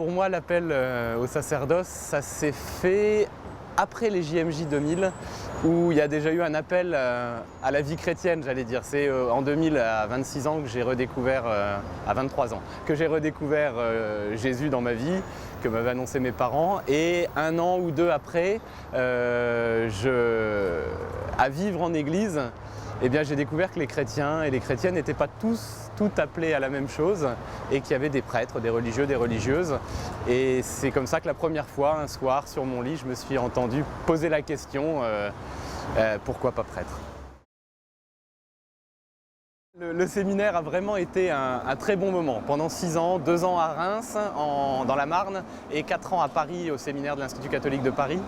pour moi, l'appel au sacerdoce, ça s'est fait après les JMJ 2000, où il y a déjà eu un appel à la vie chrétienne, j'allais dire. C'est en 2000, à 26 ans, que j'ai redécouvert, à 23 ans, que j'ai redécouvert Jésus dans ma vie, que m'avaient annoncé mes parents. Et un an ou deux après, à vivre en église, eh bien, j'ai découvert que les chrétiens et les chrétiennes n'étaient pas tout appelés à la même chose et qu'il y avait des prêtres, des religieux, des religieuses. Et c'est comme ça que la première fois, un soir, sur mon lit, je me suis entendu poser la question pourquoi pas prêtre? Le séminaire a vraiment été un très bon moment. Pendant 6 ans, 2 ans à Reims, dans la Marne, et 4 ans à Paris, au séminaire de l'Institut catholique de Paris.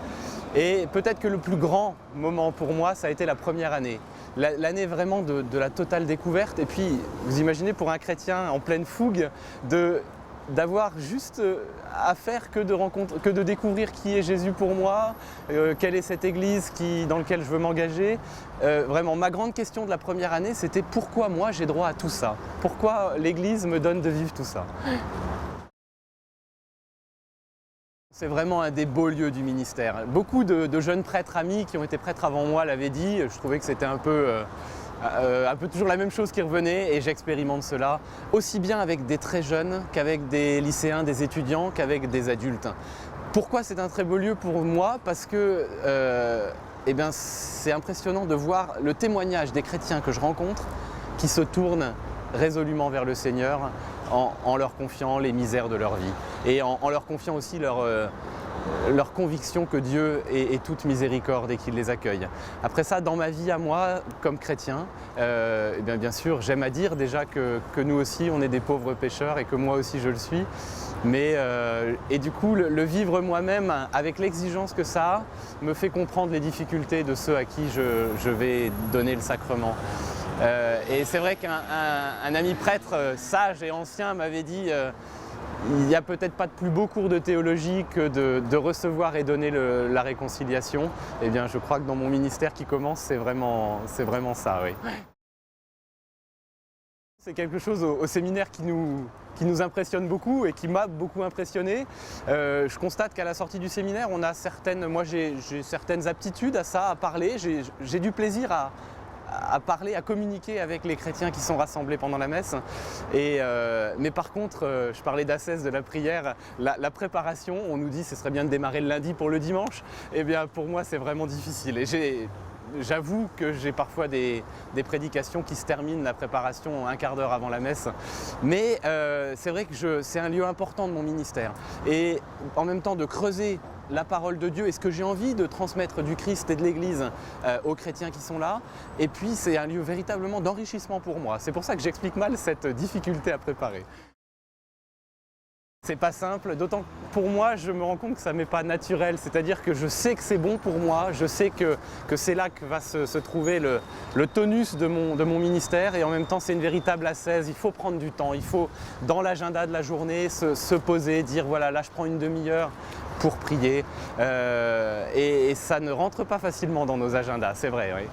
Et peut-être que le plus grand moment pour moi, ça a été la première année. L'année vraiment de la totale découverte. Et puis, vous imaginez, pour un chrétien en pleine fougue, d'avoir juste à faire que de découvrir qui est Jésus pour moi, quelle est cette église dans laquelle je veux m'engager. Vraiment, ma grande question de la première année, c'était pourquoi moi j'ai droit à tout ça? Pourquoi l'église me donne de vivre tout ça? C'est vraiment un des beaux lieux du ministère. Beaucoup de jeunes prêtres amis qui ont été prêtres avant moi l'avaient dit. Je trouvais que c'était un peu toujours la même chose qui revenait, et j'expérimente cela aussi bien avec des très jeunes qu'avec des lycéens, des étudiants, qu'avec des adultes. Pourquoi c'est un très beau lieu pour moi? Parce que eh bien, c'est impressionnant de voir le témoignage des chrétiens que je rencontre qui se tournent résolument vers le Seigneur en leur confiant les misères de leur vie et en leur confiant aussi leur conviction que Dieu est toute miséricorde et qu'il les accueille. Après ça, dans ma vie à moi, comme chrétien, eh bien sûr, j'aime à dire déjà que nous aussi, on est des pauvres pécheurs et que moi aussi je le suis. Mais, et du coup, le vivre moi-même, avec l'exigence que ça a, me fait comprendre les difficultés de ceux à qui je vais donner le sacrement. Et c'est vrai qu'un ami prêtre sage et ancien m'avait dit il n'y a peut-être pas de plus beau cours de théologie que de recevoir et donner la réconciliation. Eh bien, je crois que dans mon ministère qui commence, c'est vraiment ça, oui. C'est quelque chose au séminaire qui nous impressionne beaucoup et qui m'a beaucoup impressionné. Je constate qu'à la sortie du séminaire, moi j'ai certaines aptitudes à ça, à parler. J'ai du plaisir à parler, à communiquer avec les chrétiens qui sont rassemblés pendant la messe. Mais par contre, je parlais d'ascèse de la prière, la préparation, on nous dit que ce serait bien de démarrer le lundi pour le dimanche. Eh bien pour moi c'est vraiment difficile. Et j'avoue que j'ai parfois des prédications qui se terminent la préparation un quart d'heure avant la messe. Mais c'est vrai que c'est un lieu important de mon ministère. Et en même temps de creuser la parole de Dieu et ce que j'ai envie de transmettre du Christ et de l'Église aux chrétiens qui sont là. Et puis c'est un lieu véritablement d'enrichissement pour moi. C'est pour ça que j'explique mal cette difficulté à préparer. C'est pas simple, d'autant que pour moi, je me rends compte que ça m'est pas naturel. C'est-à-dire que je sais que c'est bon pour moi, je sais que c'est là que va se trouver le tonus de mon ministère, et en même temps, c'est une véritable ascèse. Il faut prendre du temps, il faut, dans l'agenda de la journée, se poser, dire voilà, là je prends une demi-heure pour prier. Et ça ne rentre pas facilement dans nos agendas, c'est vrai, oui.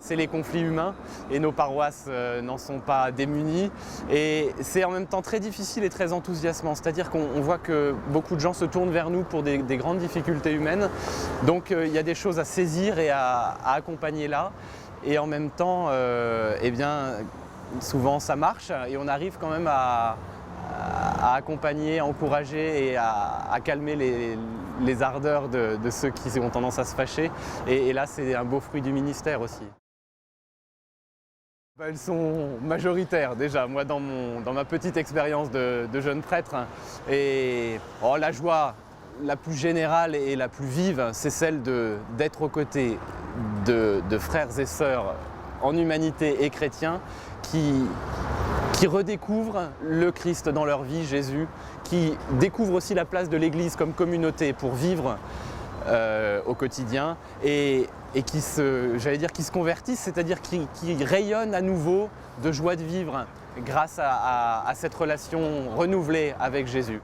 C'est les conflits humains et nos paroisses n'en sont pas démunies, et c'est en même temps très difficile et très enthousiasmant, c'est-à-dire qu'on voit que beaucoup de gens se tournent vers nous pour des grandes difficultés humaines, donc il y a des choses à saisir et à accompagner là, et en même temps, eh bien, souvent ça marche et on arrive quand même à accompagner, à encourager et à calmer les ardeurs de ceux qui ont tendance à se fâcher, et là c'est un beau fruit du ministère aussi. Elles sont majoritaires déjà, moi dans ma petite expérience de jeune prêtre. Et la joie la plus générale et la plus vive, c'est celle d'être aux côtés de frères et sœurs en humanité et chrétiens qui redécouvrent le Christ dans leur vie, Jésus, qui découvrent aussi la place de l'Église comme communauté pour vivre au quotidien, et qui se convertissent, c'est-à-dire qui rayonnent à nouveau de joie de vivre grâce à cette relation renouvelée avec Jésus.